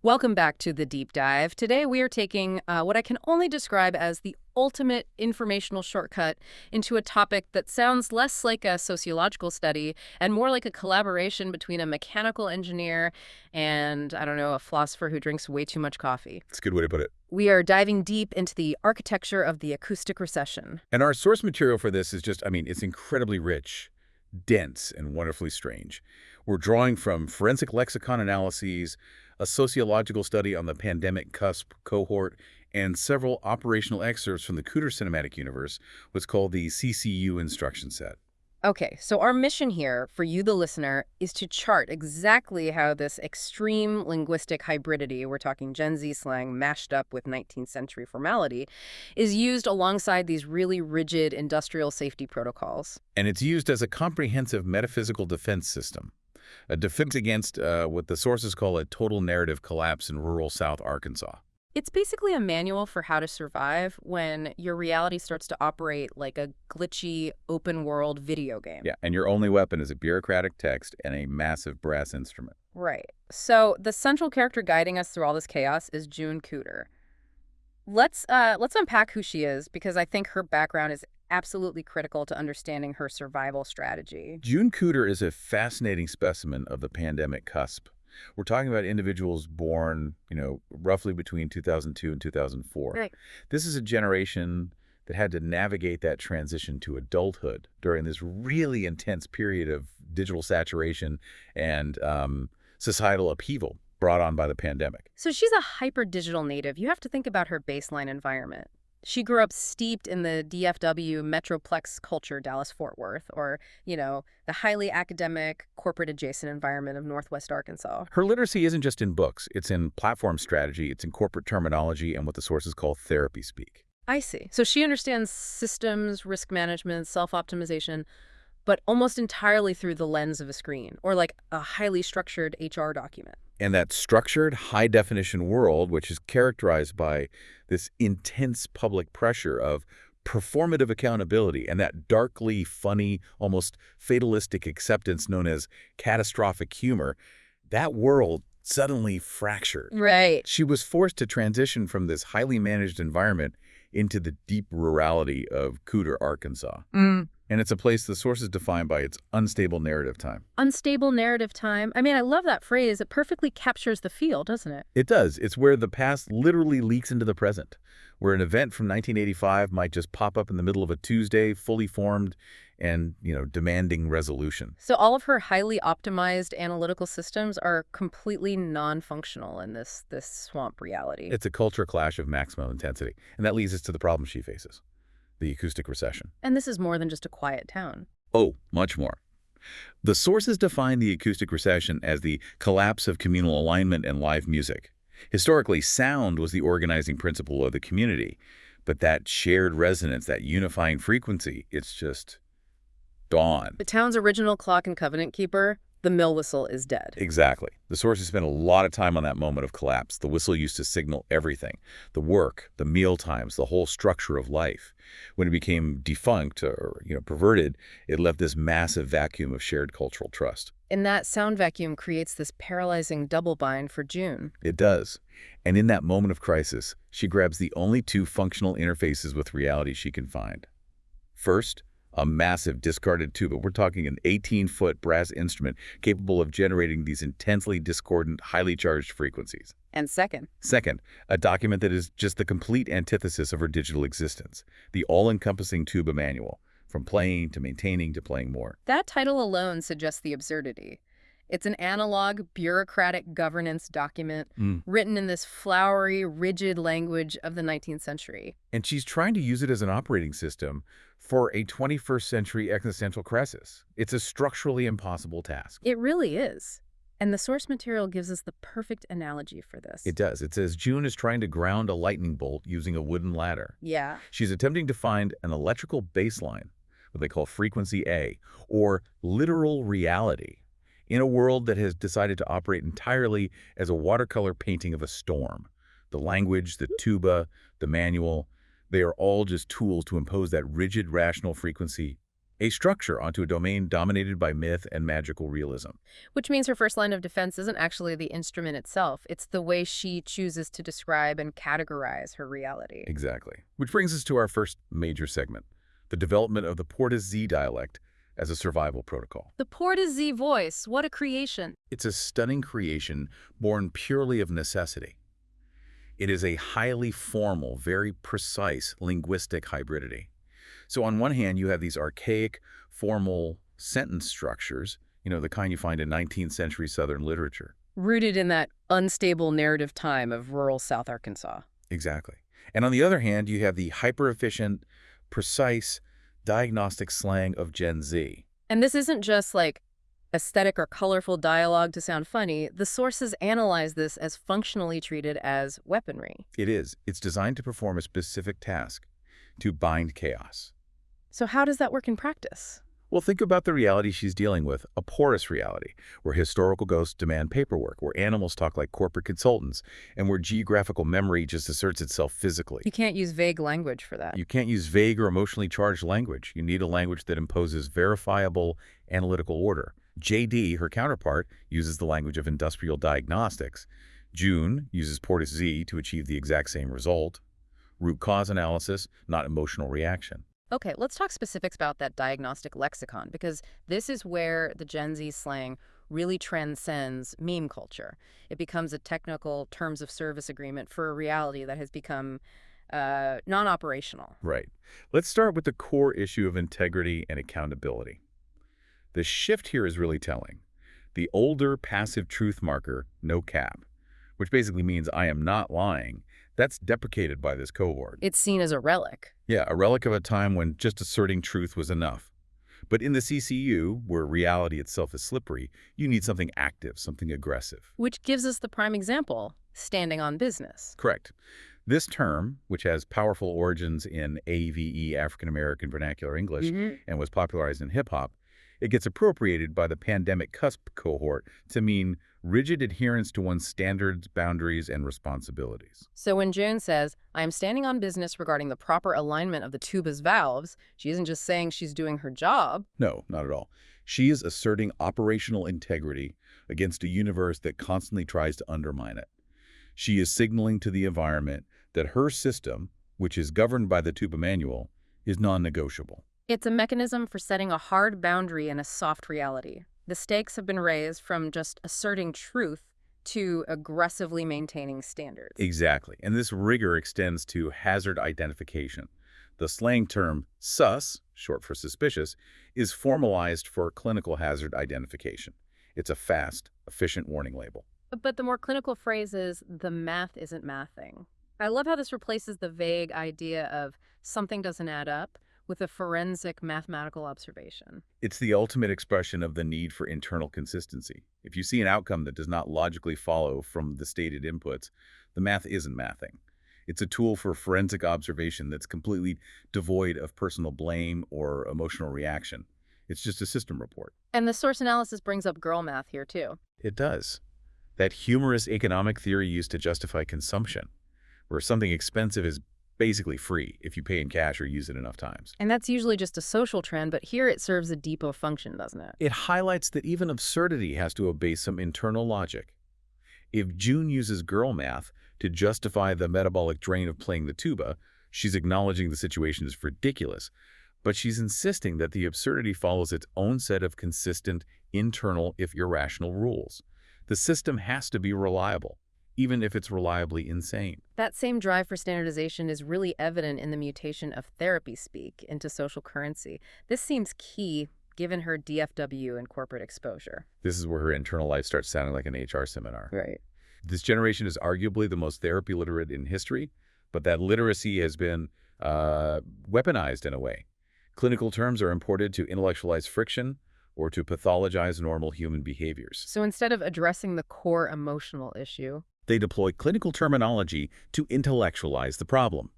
Welcome back to the deep dive. Today we are taking what I can only describe as the ultimate informational shortcut into a topic that sounds less like a sociological study and more like a collaboration between a mechanical engineer and, I don't know, a philosopher who drinks way too much coffee. That's a good way to put it. We are diving deep into the architecture of the acoustic recession. And our source material for this is just, it's incredibly rich, dense, and wonderfully strange. We're drawing from forensic lexicon analyses, a sociological study on the pandemic cusp cohort, and several operational excerpts from the Cooter cinematic universe, what's called the CCU instruction set. Okay, so our mission here, for you the listener, is to chart exactly how this extreme linguistic hybridity, we're talking Gen Z slang mashed up with 19th century formality, is used alongside these really rigid industrial safety protocols. And it's used as a comprehensive metaphysical defense system, a defense against what the sources call a total narrative collapse in rural South Arkansas. It's basically a manual for how to survive when your reality starts to operate like a glitchy, open-world video game. Yeah, and your only weapon is a bureaucratic text and a massive brass instrument. Right. So the central character guiding us through all this chaos is June Cooter. Let's unpack who she is, because I think her background is absolutely critical to understanding her survival strategy. June Cooter is a fascinating specimen of the pandemic cusp. We're talking about individuals born, roughly between 2002 and 2004. Right. This is a generation that had to navigate that transition to adulthood during this really intense period of digital saturation and societal upheaval brought on by the pandemic. So she's a hyper-digital native. You have to think about her baseline environment. She grew up steeped in the DFW Metroplex culture, Dallas-Fort Worth, or, the highly academic, corporate-adjacent environment of Northwest Arkansas. Her literacy isn't just in books. It's in platform strategy, it's in corporate terminology, and what the sources call therapy speak. I see. So she understands systems, risk management, self-optimization, but almost entirely through the lens of a screen, or like a highly structured HR document. And that structured, high-definition world, which is characterized by this intense public pressure of performative accountability and that darkly funny, almost fatalistic acceptance known as catastrophic humor, that world suddenly fractured. Right. She was forced to transition from this highly managed environment into the deep rurality of Cooter, Arkansas. And it's a place the sources define by its unstable narrative time. Unstable narrative time. I love that phrase. It perfectly captures the feel, doesn't it? It does. It's where the past literally leaks into the present, where an event from 1985 might just pop up in the middle of a Tuesday, fully formed and, demanding resolution. So all of her highly optimized analytical systems are completely non-functional in this swamp reality. It's a culture clash of maximum intensity. And that leads us to the problem she faces. The acoustic recession. And this is more than just a quiet town. Oh, much more. The sources define the acoustic recession as the collapse of communal alignment and live music. Historically, sound was the organizing principle of the community, but that shared resonance, that unifying frequency, it's just gone. The town's original clock and covenant keeper, the mill whistle, is dead. Exactly. The sources spent a lot of time on that moment of collapse. The whistle used to signal everything, the work, the meal times, the whole structure of life. When it became defunct or perverted, it left this massive vacuum of shared cultural trust. And that sound vacuum creates this paralyzing double bind for June. It does. And in that moment of crisis, she grabs the only two functional interfaces with reality she can find. First, a massive discarded tuba. We're talking an 18-foot brass instrument capable of generating these intensely discordant, highly charged frequencies. And second, a document that is just the complete antithesis of her digital existence, the all-encompassing tuba manual, from playing to maintaining to playing more. that title alone suggests the absurdity. It's an analog, bureaucratic governance document written in this flowery, rigid language of the 19th century. And she's trying to use it as an operating system for a 21st century existential crisis. It's a structurally impossible task. It really is. And the source material gives us the perfect analogy for this. It does. It says June is trying to ground a lightning bolt using a wooden ladder. Yeah. She's attempting to find an electrical baseline, what they call frequency A, or literal reality, in a world that has decided to operate entirely as a watercolor painting of a storm. The language, the tuba, the manual, they are all just tools to impose that rigid, rational frequency a structure onto a domain dominated by myth and magical realism. Which means her first line of defense isn't actually the instrument itself. It's the way she chooses to describe and categorize her reality. Exactly. Which brings us to our first major segment, the development of the Porta Z dialect as a survival protocol. The Porta Z voice, what a creation. It's a stunning creation born purely of necessity. It is a highly formal, very precise linguistic hybridity. So on one hand, you have these archaic, formal sentence structures, the kind you find in 19th century Southern literature. Rooted in that unstable narrative time of rural South Arkansas. Exactly. And on the other hand, you have the hyper-efficient, precise, diagnostic slang of Gen Z. And this isn't just like aesthetic or colorful dialogue to sound funny. The sources analyze this as functionally treated as weaponry. It is. It's designed to perform a specific task, to bind chaos. So how does that work in practice? Well, think about the reality she's dealing with, a porous reality, where historical ghosts demand paperwork, where animals talk like corporate consultants, and where geographical memory just asserts itself physically. You can't use vague language for that. You can't use vague or emotionally charged language. You need a language that imposes verifiable analytical order. JD, her counterpart, uses the language of industrial diagnostics. Joon uses Porta Z to achieve the exact same result. Root cause analysis, not emotional reaction. Okay, let's talk specifics about that diagnostic lexicon, because this is where the Gen Z slang really transcends meme culture. It becomes a technical terms of service agreement for a reality that has become non-operational. Right. Let's start with the core issue of integrity and accountability. The shift here is really telling. The older passive truth marker, no cap, which basically means I am not lying, that's deprecated by this cohort. It's seen as a relic. Yeah, a relic of a time when just asserting truth was enough. But in the CCU, where reality itself is slippery, you need something active, something aggressive. Which gives us the prime example, standing on business. Correct. This term, which has powerful origins in AVE, African American Vernacular English, and was popularized in hip-hop, it gets appropriated by the pandemic cusp cohort to mean rigid adherence to one's standards, boundaries, and responsibilities. So when Joon says, I am standing on business regarding the proper alignment of the tuba's valves, she isn't just saying she's doing her job. No, not at all. She is asserting operational integrity against a universe that constantly tries to undermine it. She is signaling to the environment that her system, which is governed by the tuba manual, is non-negotiable. It's a mechanism for setting a hard boundary in a soft reality. The stakes have been raised from just asserting truth to aggressively maintaining standards. Exactly. And this rigor extends to hazard identification. The slang term sus, short for suspicious, is formalized for clinical hazard identification. It's a fast, efficient warning label. But the more clinical phrase is, the math isn't mathing. I love how this replaces the vague idea of something doesn't add up with a forensic mathematical observation. It's the ultimate expression of the need for internal consistency. If you see an outcome that does not logically follow from the stated inputs, the math isn't mathing. It's a tool for forensic observation that's completely devoid of personal blame or emotional reaction. It's just a system report. And the source analysis brings up girl math here, too. It does. That humorous economic theory used to justify consumption, where something expensive is basically free if you pay in cash or use it enough times. And that's usually just a social trend, but here it serves a deeper function, doesn't it? It highlights that even absurdity has to obey some internal logic. If Joon uses girl math to justify the metabolic drain of playing the tuba, she's acknowledging the situation is ridiculous, but she's insisting that the absurdity follows its own set of consistent, internal, if irrational rules. The system has to be reliable, even if it's reliably insane. That same drive for standardization is really evident in the mutation of therapy speak into social currency. This seems key given her DFW and corporate exposure. This is where her internal life starts sounding like an HR seminar. Right. This generation is arguably the most therapy literate in history, but that literacy has been weaponized in a way. Clinical terms are imported to intellectualize friction or to pathologize normal human behaviors. So instead of addressing the core emotional issue, they deploy clinical terminology to intellectualize the problem,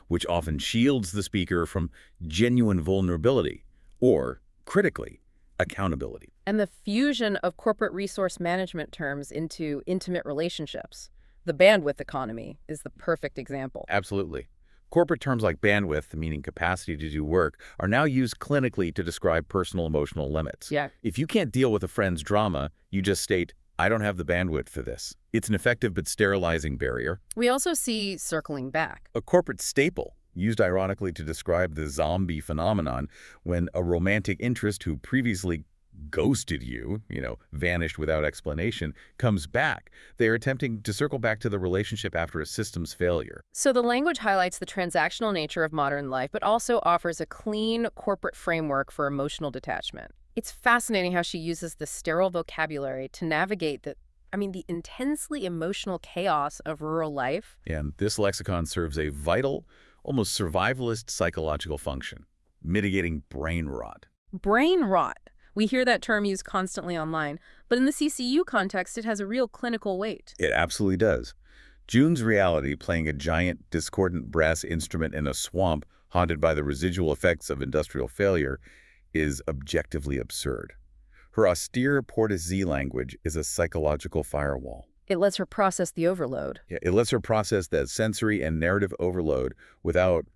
which often shields the speaker from genuine vulnerability or, critically, accountability. And the fusion of corporate resource management terms into intimate relationships. The bandwidth economy is the perfect example. Absolutely. Corporate terms like bandwidth, meaning capacity to do work, are now used clinically to describe personal emotional limits. Yeah. If you can't deal with a friend's drama, you just state, I don't have the bandwidth for this. It's an effective but sterilizing barrier. We also see circling back. A corporate staple, used ironically to describe the zombie phenomenon when a romantic interest who previously ghosted you, vanished without explanation, comes back. They are attempting to circle back to the relationship after a system's failure. So the language highlights the transactional nature of modern life, but also offers a clean corporate framework for emotional detachment. It's fascinating how she uses the sterile vocabulary to navigate the intensely emotional chaos of rural life. And this lexicon serves a vital, almost survivalist psychological function, mitigating brain rot. Brain rot. We hear that term used constantly online, but in the CCU context, it has a real clinical weight. It absolutely does. June's reality, playing a giant, discordant brass instrument in a swamp haunted by the residual effects of industrial failure, is objectively absurd. Her austere Portus Z language is a psychological firewall. It lets her process the overload. Yeah, it lets her process that sensory and narrative overload without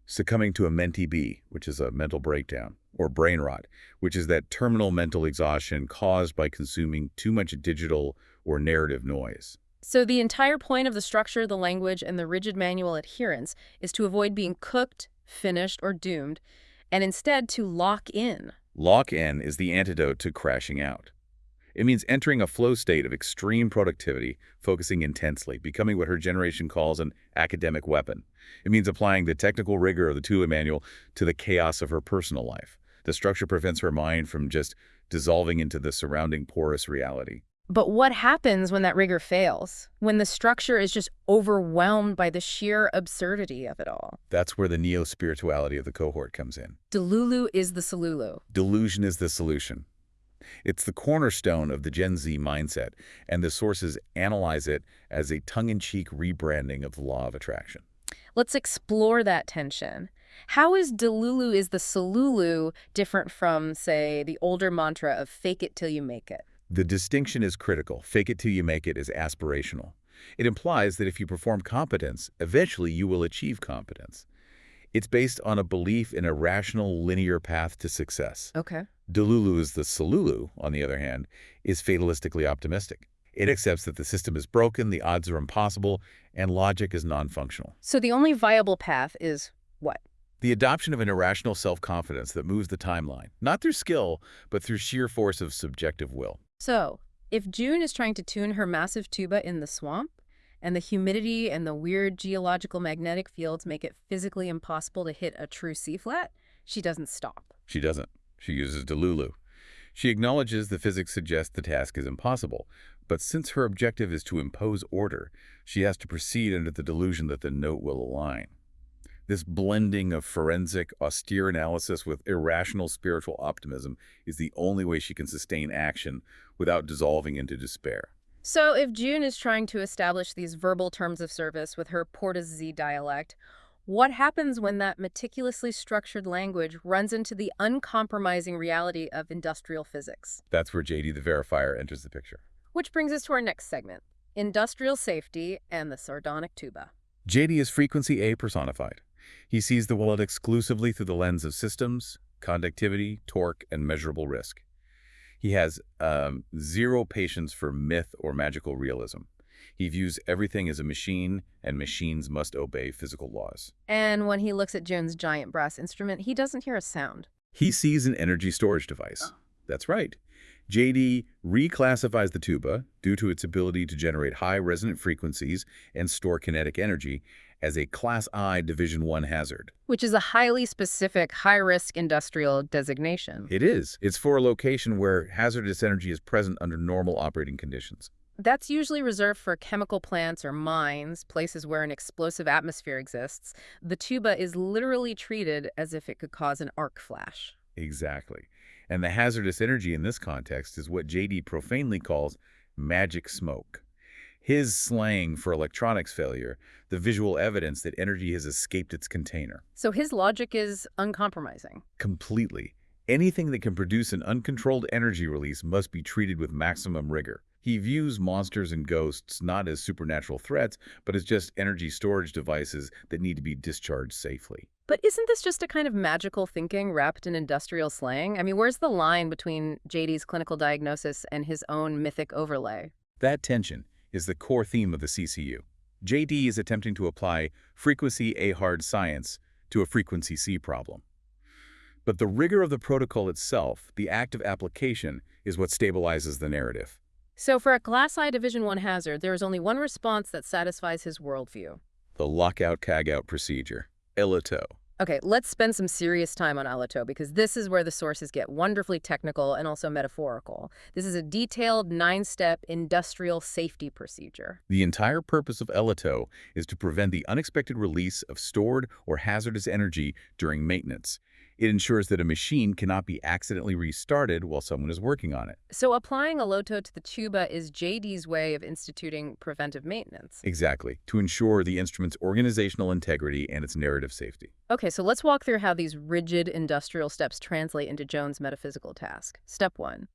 succumbing to a mentee B, which is a mental breakdown, or brain rot, which is that terminal mental exhaustion caused by consuming too much digital or narrative noise. So the entire point of the structure, the language, and the rigid manual adherence is to avoid being cooked, finished, or doomed, and instead to lock in. Lock in is the antidote to crashing out. It means entering a flow state of extreme productivity, focusing intensely, becoming what her generation calls an academic weapon. It means applying the technical rigor of the TUA manual to the chaos of her personal life. The structure prevents her mind from just dissolving into the surrounding porous reality. But what happens when that rigor fails? When the structure is just overwhelmed by the sheer absurdity of it all? That's where the neo-spirituality of the cohort comes in. Delulu is the solulu. Delusion is the solution. It's the cornerstone of the Gen Z mindset, and the sources analyze it as a tongue-in-cheek rebranding of the law of attraction. Let's explore that tension. How is Delulu is the solulu different from, say, the older mantra of fake it till you make it? The distinction is critical. Fake it till you make it is aspirational. It implies that if you perform competence, eventually you will achieve competence. It's based on a belief in a rational, linear path to success. Okay. Delulu is the solulu, on the other hand, is fatalistically optimistic. It accepts that the system is broken, the odds are impossible, and logic is non-functional. So the only viable path is what? The adoption of an irrational self-confidence that moves the timeline, not through skill, but through sheer force of subjective will. So, if June is trying to tune her massive tuba in the swamp, and the humidity and the weird geological magnetic fields make it physically impossible to hit a true C-flat, she doesn't stop. She doesn't. She uses Delulu. She acknowledges the physics suggests the task is impossible, but since her objective is to impose order, she has to proceed under the delusion that the note will align. This blending of forensic, austere analysis with irrational spiritual optimism is the only way she can sustain action without dissolving into despair. So if June is trying to establish these verbal terms of service with her Portus Z dialect, what happens when that meticulously structured language runs into the uncompromising reality of industrial physics? That's where JD the verifier enters the picture. Which brings us to our next segment, industrial safety and the sardonic tuba. JD is frequency A personified. He sees the world exclusively through the lens of systems, conductivity, torque, and measurable risk. He has zero patience for myth or magical realism. He views everything as a machine, and machines must obey physical laws. And when he looks at June's giant brass instrument, he doesn't hear a sound. He sees an energy storage device. That's right. JD reclassifies the tuba, due to its ability to generate high resonant frequencies and store kinetic energy, as a Class I Division I hazard. Which is a highly specific, high-risk industrial designation. It is. It's for a location where hazardous energy is present under normal operating conditions. That's usually reserved for chemical plants or mines, places where an explosive atmosphere exists. The tuba is literally treated as if it could cause an arc flash. Exactly. And the hazardous energy in this context is what JD profanely calls magic smoke. His slang for electronics failure, the visual evidence that energy has escaped its container. So his logic is uncompromising. Completely. Anything that can produce an uncontrolled energy release must be treated with maximum rigor. He views monsters and ghosts not as supernatural threats, but as just energy storage devices that need to be discharged safely. But isn't this just a kind of magical thinking wrapped in industrial slang? I mean, where's the line between JD's clinical diagnosis and his own mythic overlay? That tension is the core theme of the CCU. JD is attempting to apply frequency A hard science to a frequency C problem. But the rigor of the protocol itself, the act of application, is what stabilizes the narrative. So for a Class I Division 1 hazard, there is only one response that satisfies his worldview. The lockout-cagout procedure, ELITO. Okay, let's spend some serious time on Alito because this is where the sources get wonderfully technical and also metaphorical. This is a detailed 9-step industrial safety procedure. The entire purpose of ELITO is to prevent the unexpected release of stored or hazardous energy during maintenance. It ensures that a machine cannot be accidentally restarted while someone is working on it. So applying Alito to the tuba is JD's way of instituting preventive maintenance. Exactly, to ensure the instrument's organizational integrity and its narrative safety. Okay, so let's walk through how these rigid industrial steps translate into Jones' metaphysical task. Step 1.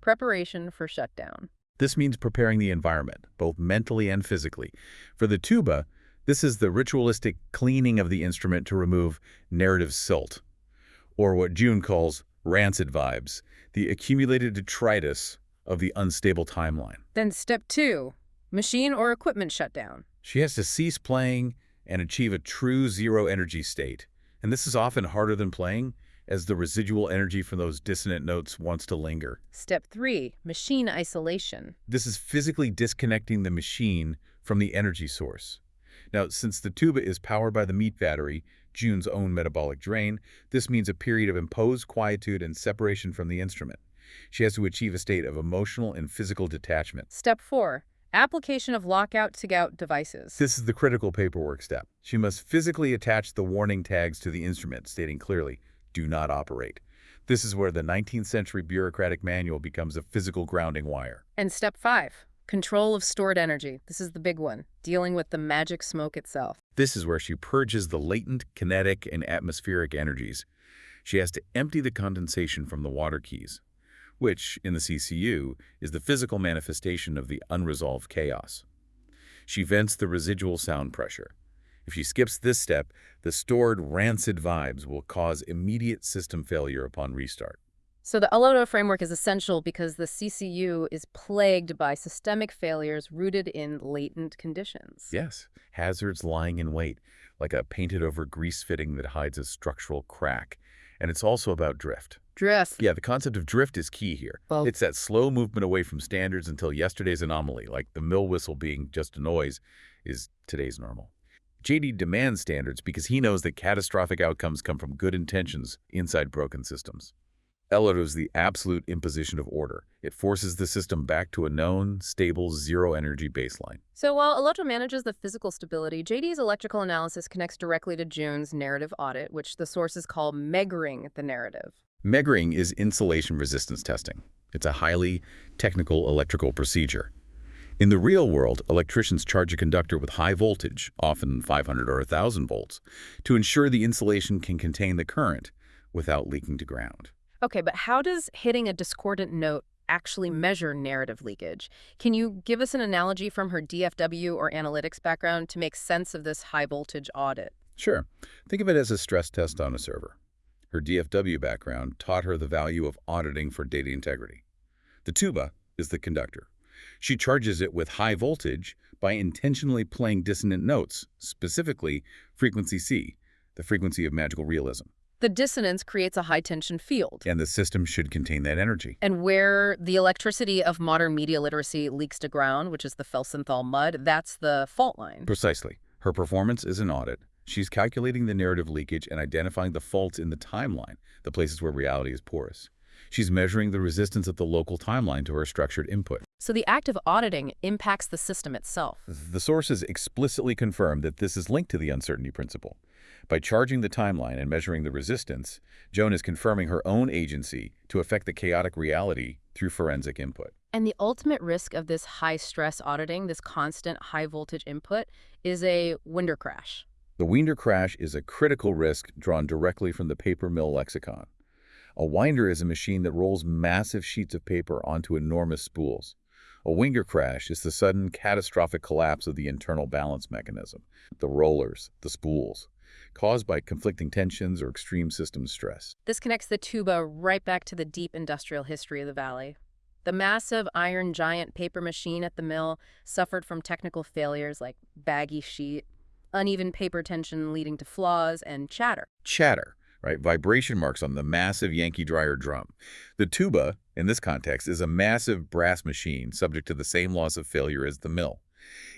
Preparation for shutdown. This means preparing the environment, both mentally and physically. For the tuba, this is the ritualistic cleaning of the instrument to remove narrative silt, or what Joon calls rancid vibes, the accumulated detritus of the unstable timeline. Then step 2. Machine or equipment shutdown. She has to cease playing and achieve a true zero-energy state. And this is often harder than playing, as the residual energy from those dissonant notes wants to linger. Step 3. Machine isolation. This is physically disconnecting the machine from the energy source. Now, since the tuba is powered by the meat battery, Joon's own metabolic drain, this means a period of imposed quietude and separation from the instrument. She has to achieve a state of emotional and physical detachment. Step 4. Application of lockout-tagout devices. This is the critical paperwork step. She must physically attach the warning tags to the instrument, stating clearly, "Do not operate." This is where the 19th century bureaucratic manual becomes a physical grounding wire. And step 5. Control of stored energy. This is the big one, dealing with the magic smoke itself. This is where she purges the latent kinetic and atmospheric energies. She has to empty the condensation from the water keys, which, in the CCU, is the physical manifestation of the unresolved chaos. She vents the residual sound pressure. If she skips this step, the stored rancid vibes will cause immediate system failure upon restart. So the Alito framework is essential because the CCU is plagued by systemic failures rooted in latent conditions. Yes, hazards lying in wait, like a painted-over grease fitting that hides a structural crack. And it's also about drift. Drift. Yeah, the concept of drift is key here. Well, It's that slow movement away from standards until yesterday's anomaly, like the mill whistle being just a noise, is today's normal. JD demands standards because he knows that catastrophic outcomes come from good intentions inside broken systems. ELITO is the absolute imposition of order. It forces the system back to a known, stable, zero-energy baseline. So while Alito manages the physical stability, JD's electrical analysis connects directly to Joon's narrative audit, which the sources call meggering the narrative. Meggering is insulation resistance testing. It's a highly technical electrical procedure. In the real world, electricians charge a conductor with high voltage, often 500 or 1,000 volts, to ensure the insulation can contain the current without leaking to ground. Okay, but how does hitting a discordant note actually measure narrative leakage? Can you give us an analogy from her DFW or analytics background to make sense of this high-voltage audit? Sure. Think of it as a stress test on a server. Her DFW background taught her the value of auditing for data integrity. The tuba is the conductor. She charges it with high voltage by intentionally playing dissonant notes, specifically frequency C, the frequency of magical realism. The dissonance creates a high-tension field. And the system should contain that energy. And where the electricity of modern media literacy leaks to ground, which is the Felsenthal mud, that's the fault line. Precisely. Her performance is an audit. She's calculating the narrative leakage and identifying the faults in the timeline, the places where reality is porous. She's measuring the resistance of the local timeline to her structured input. So the act of auditing impacts the system itself. The sources explicitly confirm that this is linked to the uncertainty principle. By charging the timeline and measuring the resistance, Joon is confirming her own agency to affect the chaotic reality through forensic input. And the ultimate risk of this high-stress auditing, this constant high-voltage input, is a winder crash. The winder crash is a critical risk drawn directly from the paper mill lexicon. A winder is a machine that rolls massive sheets of paper onto enormous spools. A winger crash is the sudden catastrophic collapse of the internal balance mechanism, the rollers, the spools, caused by conflicting tensions or extreme system stress. This connects the tuba right back to the deep industrial history of the valley. The massive iron giant paper machine at the mill suffered from technical failures like baggy sheet, uneven paper tension leading to flaws, and chatter. Chatter, right? Vibration marks on the massive Yankee dryer drum. The tuba, in this context, is a massive brass machine subject to the same laws of failure as the mill.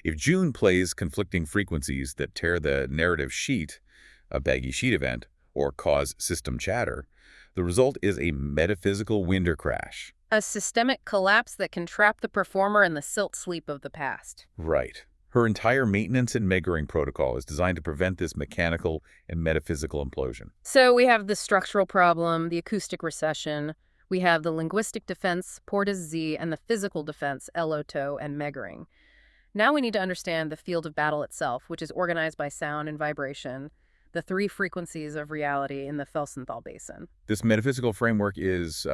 If June plays conflicting frequencies that tear the narrative sheet, a baggy sheet event, or cause system chatter, the result is a metaphysical winder crash. A systemic collapse that can trap the performer in the silt sleep of the past. Right. Her entire maintenance and measuring protocol is designed to prevent this mechanical and metaphysical implosion. So we have the structural problem, the acoustic recession, we have the linguistic defense, Porta's Z, and the physical defense, Eloto and Meggering. Now we need to understand the field of battle itself, which is organized by sound and vibration, the three frequencies of reality in the Felsenthal Basin. This metaphysical framework is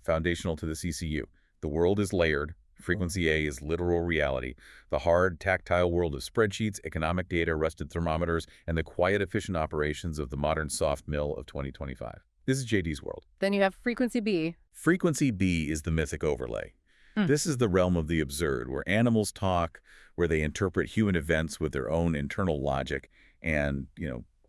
foundational to the CCU. The world is layered. Frequency A is literal reality, the hard, tactile world of spreadsheets, economic data, rusted thermometers, and the quiet, efficient operations of the modern soft mill of 2025. This is JD's world. Then you have frequency B. Frequency B is the mythic overlay. This is the realm of the absurd, where animals talk, where they interpret human events with their own internal logic and,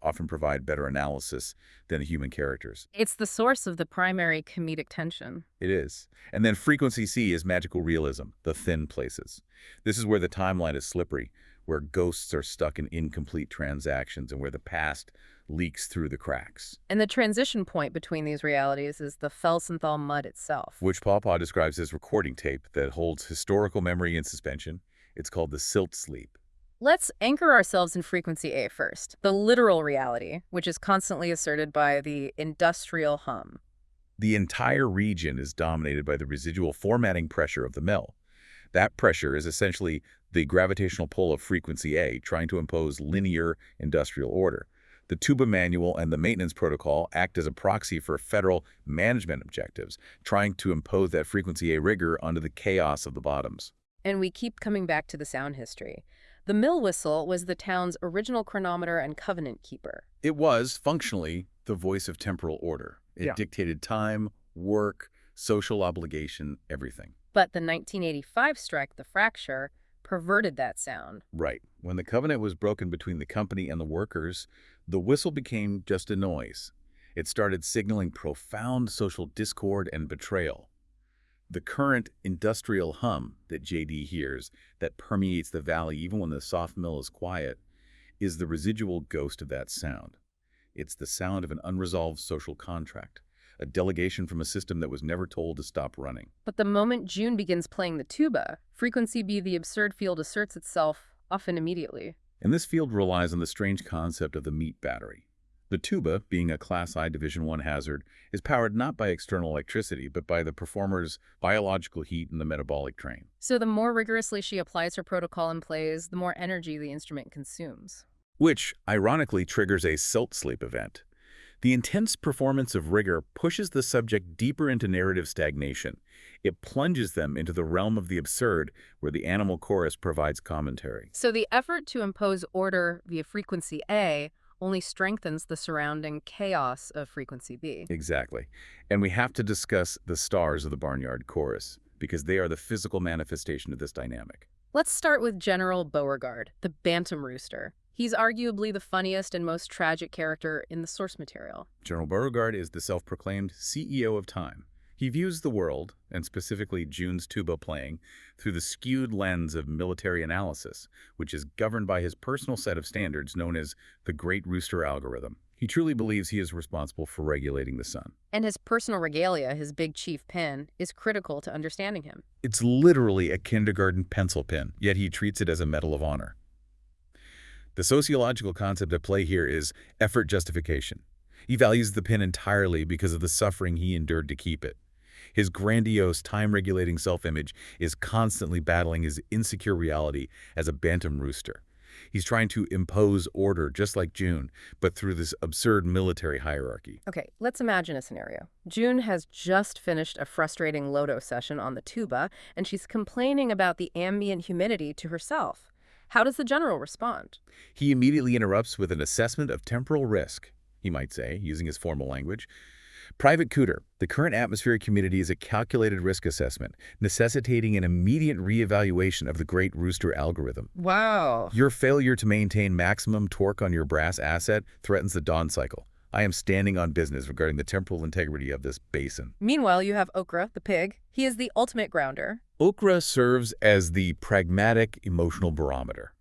often provide better analysis than the human characters. It's the source of the primary comedic tension. It is. And then frequency C is magical realism, the thin places. This is where the timeline is slippery, where ghosts are stuck in incomplete transactions, and where the past leaks through the cracks. And the transition point between these realities is the Felsenthal mud itself. Which Pawpaw describes as recording tape that holds historical memory in suspension. It's called the silt sleep. Let's anchor ourselves in frequency A first, the literal reality, which is constantly asserted by the industrial hum. The entire region is dominated by the residual formatting pressure of the mill. That pressure is essentially the gravitational pull of frequency A trying to impose linear industrial order. The tuba manual and the maintenance protocol act as a proxy for federal management objectives, trying to impose that frequency A rigor onto the chaos of the bottoms. And we keep coming back to the sound history. The mill whistle was the town's original chronometer and covenant keeper. It was, functionally, the voice of temporal order. It dictated time, work, social obligation, everything. But the 1985 strike, the fracture, perverted that sound. Right. When the covenant was broken between the company and the workers, the whistle became just a noise. It started signaling profound social discord and betrayal. The current industrial hum that JD hears, that permeates the valley even when the soft mill is quiet, is the residual ghost of that sound. It's the sound of an unresolved social contract, a delegation from a system that was never told to stop running. But the moment June begins playing the tuba, frequency B, the absurd field, asserts itself, often immediately. And this field relies on the strange concept of the meat battery. The tuba, being a Class I Division I hazard, is powered not by external electricity, but by the performer's biological heat in the metabolic train. So the more rigorously she applies her protocol and plays, the more energy the instrument consumes. Which, ironically, triggers a silt sleep event. The intense performance of rigor pushes the subject deeper into narrative stagnation. It plunges them into the realm of the absurd, where the animal chorus provides commentary. So the effort to impose order via frequency A only strengthens the surrounding chaos of frequency B. Exactly. And we have to discuss the stars of the Barnyard Chorus, because they are the physical manifestation of this dynamic. Let's start with General Beauregard, the Bantam Rooster. He's arguably the funniest and most tragic character in the source material. General Beauregard is the self-proclaimed CEO of time. He views the world, and specifically June's tuba playing, through the skewed lens of military analysis, which is governed by his personal set of standards known as the Great Rooster Algorithm. He truly believes he is responsible for regulating the sun. And his personal regalia, his big chief pen, is critical to understanding him. It's literally a kindergarten pencil pin, yet he treats it as a medal of honor. The sociological concept at play here is effort justification. He values the pen entirely because of the suffering he endured to keep it. His grandiose, time-regulating self-image is constantly battling his insecure reality as a bantam rooster. He's trying to impose order, just like June, but through this absurd military hierarchy. Okay, let's imagine a scenario. June has just finished a frustrating Lodo session on the tuba, and she's complaining about the ambient humidity to herself. How does the general respond? He immediately interrupts with an assessment of temporal risk, he might say, using his formal language. Private Cooter, the current atmospheric humidity is a calculated risk assessment, necessitating an immediate reevaluation of the Great Rooster algorithm. Wow. Your failure to maintain maximum torque on your brass asset threatens the dawn cycle. I am standing on business regarding the temporal integrity of this basin. Meanwhile, you have Okra, the pig. He is the ultimate grounder. Okra serves as the pragmatic emotional barometer.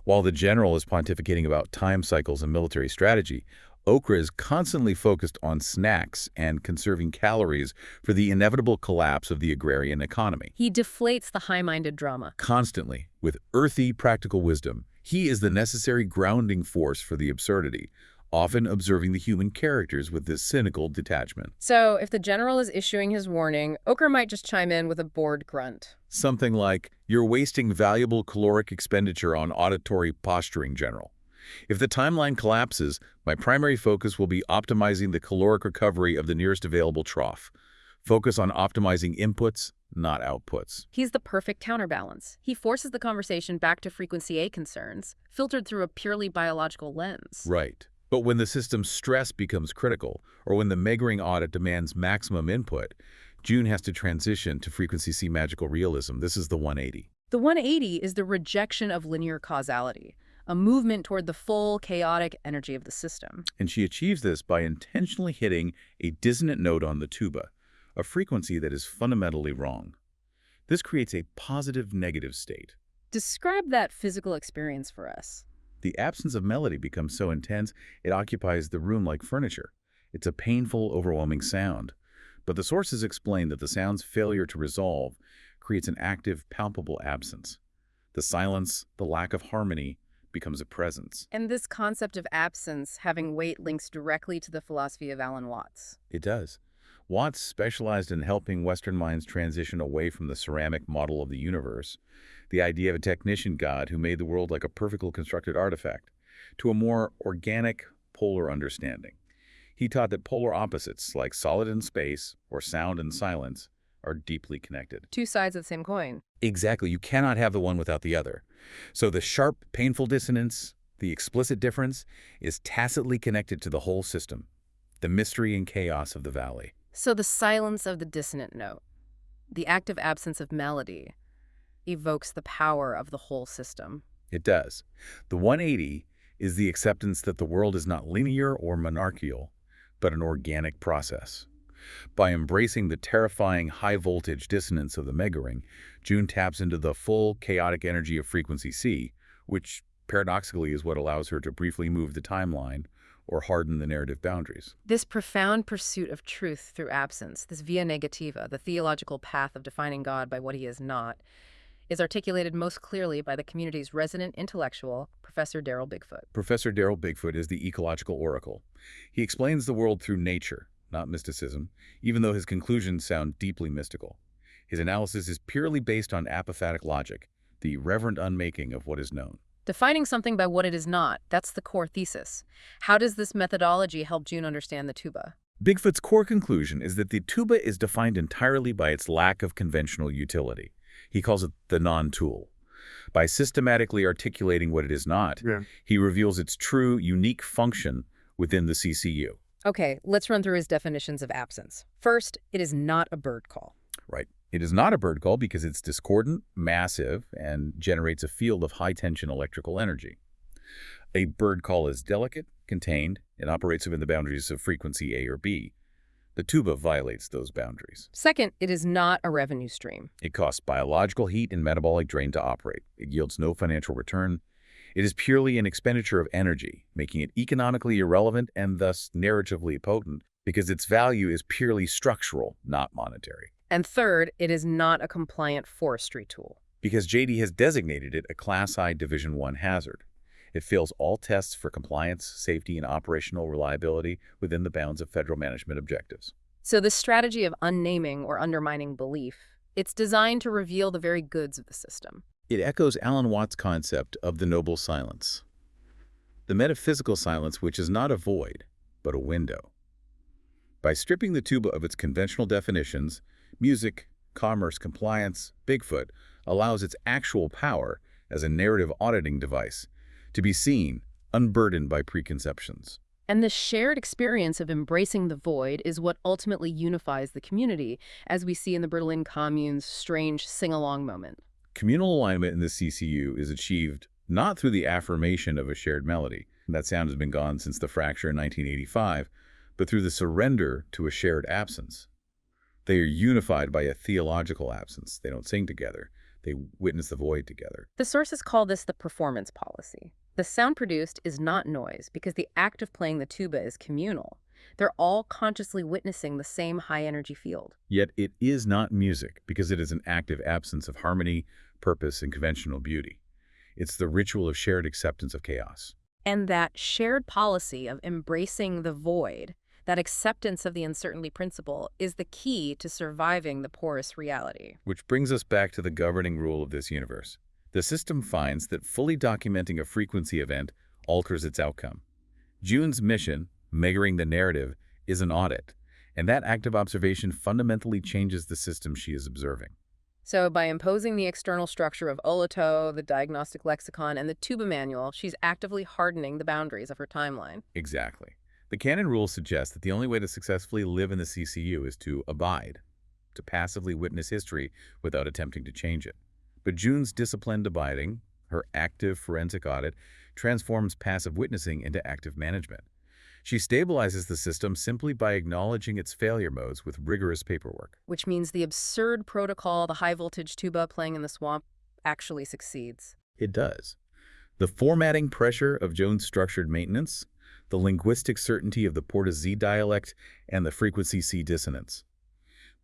While the general is pontificating about time cycles and military strategy, Okra is constantly focused on snacks and conserving calories for the inevitable collapse of the agrarian economy. He deflates the high-minded drama. Constantly, with earthy practical wisdom, he is the necessary grounding force for the absurdity, often observing the human characters with this cynical detachment. So, if the general is issuing his warning, Okra might just chime in with a bored grunt. Something like, "You're wasting valuable caloric expenditure on auditory posturing, General. If the timeline collapses, my primary focus will be optimizing the caloric recovery of the nearest available trough. Focus on optimizing inputs, not outputs." He's the perfect counterbalance. He forces the conversation back to frequency A concerns, filtered through a purely biological lens. Right. But when the system's stress becomes critical, or when the Meggering audit demands maximum input, June has to transition to frequency C magical realism. This is the 180. The 180 is the rejection of linear causality, a movement toward the full, chaotic energy of the system. And she achieves this by intentionally hitting a dissonant note on the tuba, a frequency that is fundamentally wrong. This creates a positive-negative state. Describe that physical experience for us. The absence of melody becomes so intense, it occupies the room like furniture. It's a painful, overwhelming sound. But the sources explain that the sound's failure to resolve creates an active, palpable absence. The silence, the lack of harmony, becomes a presence. And this concept of absence having weight links directly to the philosophy of Alan Watts. It does. Watts specialized in helping Western minds transition away from the ceramic model of the universe, the idea of a technician god who made the world like a perfectly constructed artifact, to a more organic, polar understanding. He taught that polar opposites, like solid and space or sound and silence, are deeply connected. Two sides of the same coin. Exactly. You cannot have the one without the other. So the sharp, painful dissonance, the explicit difference, is tacitly connected to the whole system, the mystery and chaos of the valley. So the silence of the dissonant note, the active absence of melody, evokes the power of the whole system. It does. The 180 is the acceptance that the world is not linear or monarchical, but an organic process. By embracing the terrifying high-voltage dissonance of the Meggering, June taps into the full chaotic energy of frequency C, which paradoxically is what allows her to briefly move the timeline or harden the narrative boundaries. This profound pursuit of truth through absence, this via negativa, the theological path of defining God by what he is not, is articulated most clearly by the community's resident intellectual, Professor Daryl Bigfoot. Professor Daryl Bigfoot is the ecological oracle. He explains the world through nature, not mysticism, even though his conclusions sound deeply mystical. His analysis is purely based on apophatic logic, the reverent unmaking of what is known. Defining something by what it is not, that's the core thesis. How does this methodology help June understand the tuba? Bigfoot's core conclusion is that the tuba is defined entirely by its lack of conventional utility. He calls it the non-tool. By systematically articulating what it is not, he reveals its true, unique function within the CCU. Okay, let's run through his definitions of absence. First, it is not a bird call. Right. It is not a bird call because it's discordant, massive, and generates a field of high-tension electrical energy. A bird call is delicate, contained, and operates within the boundaries of frequency A or B. The tuba violates those boundaries. Second, it is not a revenue stream. It costs biological heat and metabolic drain to operate. It yields no financial return. It is purely an expenditure of energy, making it economically irrelevant and thus narratively potent because its value is purely structural, not monetary. And third, it is not a compliant forestry tool. Because JD has designated it a Class I Division I hazard. It fails all tests for compliance, safety, and operational reliability within the bounds of federal management objectives. So this strategy of unnaming or undermining belief, it's designed to reveal the very goods of the system. It echoes Alan Watts' concept of the noble silence, the metaphysical silence which is not a void, but a window. By stripping the tuba of its conventional definitions, music, commerce, compliance, Bigfoot allows its actual power as a narrative auditing device to be seen, unburdened by preconceptions. And the shared experience of embracing the void is what ultimately unifies the community, as we see in the Berlin Commune's strange sing-along moment. Communal alignment in the CCU is achieved not through the affirmation of a shared melody. That sound has been gone since the fracture in 1985, but through the surrender to a shared absence. They are unified by a theological absence. They don't sing together. They witness the void together. The sources call this the performance policy. The sound produced is not noise because the act of playing the tuba is communal. They're all consciously witnessing the same high-energy field. Yet it is not music because it is an active absence of harmony, purpose, and conventional beauty. It's the ritual of shared acceptance of chaos. And that shared policy of embracing the void, that acceptance of the uncertainty principle, is the key to surviving the porous reality. Which brings us back to the governing rule of this universe. The system finds that fully documenting a frequency event alters its outcome. June's mission, measuring the narrative, is an audit, and that active observation fundamentally changes the system she is observing. So by imposing the external structure of Olato, the diagnostic lexicon, and the tuba manual, she's actively hardening the boundaries of her timeline. Exactly. The canon rules suggest that the only way to successfully live in the CCU is to abide, to passively witness history without attempting to change it. But June's disciplined abiding, her active forensic audit, transforms passive witnessing into active management. She stabilizes the system simply by acknowledging its failure modes with rigorous paperwork. Which means the absurd protocol, the high-voltage tuba playing in the swamp, actually succeeds. It does. The formatting pressure of Jones' structured maintenance, the linguistic certainty of the Porta Z dialect, and the frequency C dissonance.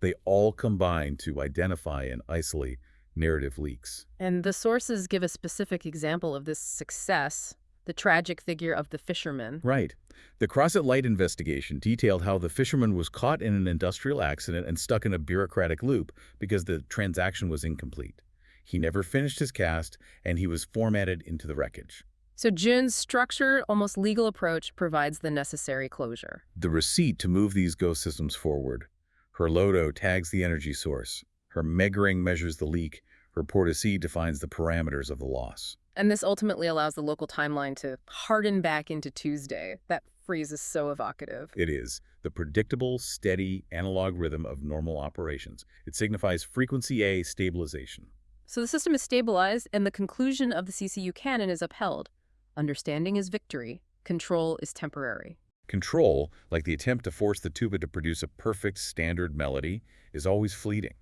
They all combine to identify and isolate narrative leaks. And the sources give a specific example of this success, the tragic figure of the fisherman. Right. The Crosset Light investigation detailed how the fisherman was caught in an industrial accident and stuck in a bureaucratic loop because the transaction was incomplete. He never finished his cast, and he was formatted into the wreckage. So June's structured, almost legal approach provides the necessary closure. The receipt to move these ghost systems forward. Her Lodo tags the energy source. Her Meggering measures the leak. Her Porta C defines the parameters of the loss. And this ultimately allows the local timeline to harden back into Tuesday. That phrase is so evocative. It is the predictable, steady, analog rhythm of normal operations. It signifies frequency A stabilization. So the system is stabilized, and the conclusion of the CCU canon is upheld. Understanding is victory. Control is temporary. Control, like the attempt to force the tuba to produce a perfect standard melody, is always fleeting.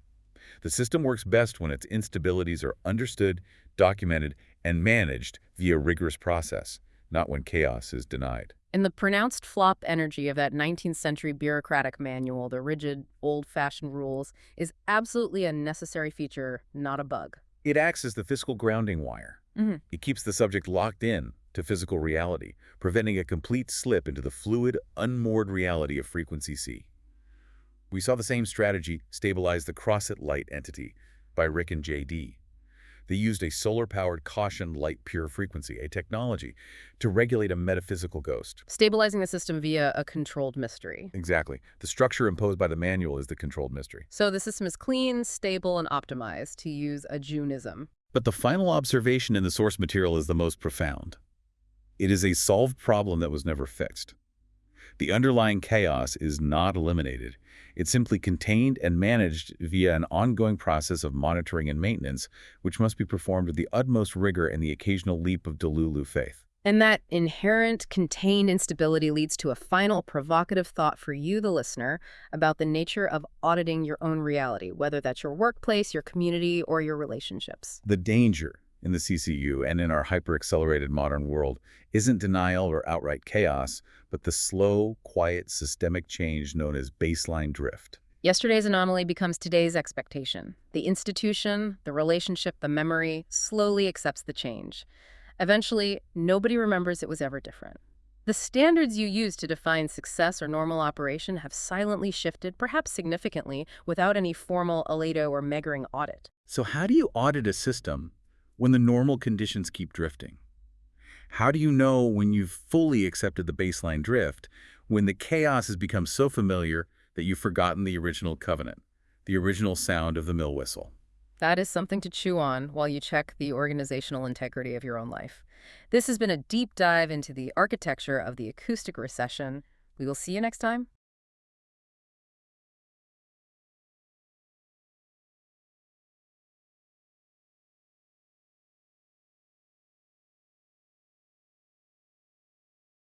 The system works best when its instabilities are understood, documented, and managed via rigorous process, not when chaos is denied. And the pronounced flop energy of that 19th century bureaucratic manual, the rigid, old-fashioned rules, is absolutely a necessary feature, not a bug. It acts as the fiscal grounding wire. It keeps the subject locked in to physical reality, preventing a complete slip into the fluid, unmoored reality of frequency C. We saw the same strategy stabilize the Crosset Light entity by Rick and J.D. They used a solar-powered caution light pure frequency, a technology, to regulate a metaphysical ghost. Stabilizing the system via a controlled mystery. Exactly. The structure imposed by the manual is the controlled mystery. So the system is clean, stable, and optimized, to use a Junism. But the final observation in the source material is the most profound. It is a solved problem that was never fixed. The underlying chaos is not eliminated. It's simply contained and managed via an ongoing process of monitoring and maintenance, which must be performed with the utmost rigor and the occasional leap of Delulu faith. And that inherent, contained instability leads to a final provocative thought for you, the listener, about the nature of auditing your own reality, whether that's your workplace, your community, or your relationships. The danger in the CCU and in our hyper-accelerated modern world isn't denial or outright chaos, but the slow, quiet, systemic change known as baseline drift. Yesterday's anomaly becomes today's expectation. The institution, the relationship, the memory slowly accepts the change. Eventually, nobody remembers it was ever different. The standards you use to define success or normal operation have silently shifted, perhaps significantly, without any formal Aledo or Meggering audit. So how do you audit a system when the normal conditions keep drifting? How do you know when you've fully accepted the baseline drift, when the chaos has become so familiar that you've forgotten the original covenant, the original sound of the mill whistle? That is something to chew on while you check the organizational integrity of your own life. This has been a deep dive into the architecture of the acoustic recession. We will see you next time.